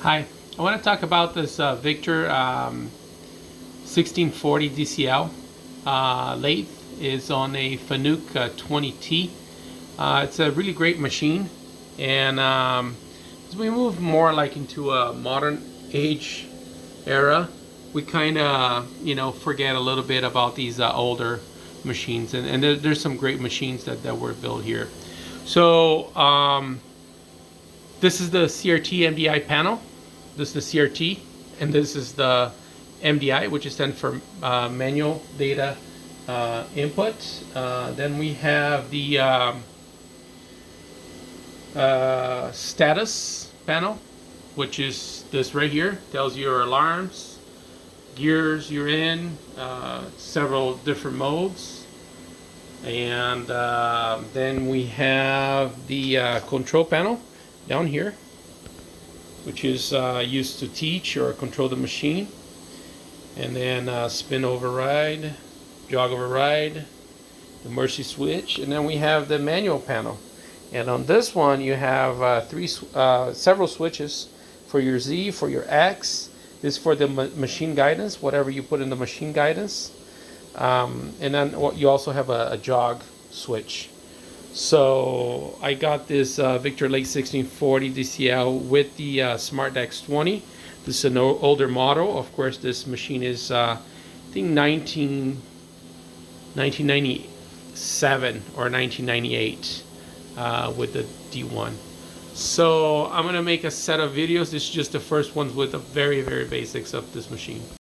Hi, I want to talk about this Victor 1640 DCL lathe. Is on a Fanuc 20T. It's a really great machine, and as we move more like into a modern age era, we kind of forget a little bit about these older machines, and there's some great machines that were built here. So this is the CRT MDI panel. This is the CRT, and this is the MDI, which is stands for manual data input. Then we have the status panel, which is this right here. Tells you your alarms, gears you're in, several different modes. And then we have the control panel down here, which is used to teach or control the machine. And then spin override, jog override, the mercy switch, and then we have the manual panel. And on this one you have several switches for your Z, for your X. This is for the machine guidance, whatever you put in the machine guidance. And then you also have a jog switch. So I got this Victor Lathe 1640 DCL with the smart-dex 20. This is an older model. Of course, this machine is I think 1997 or 1998 with the D1. So I'm gonna make a set of videos. This is just the first ones with the very basics of this machine.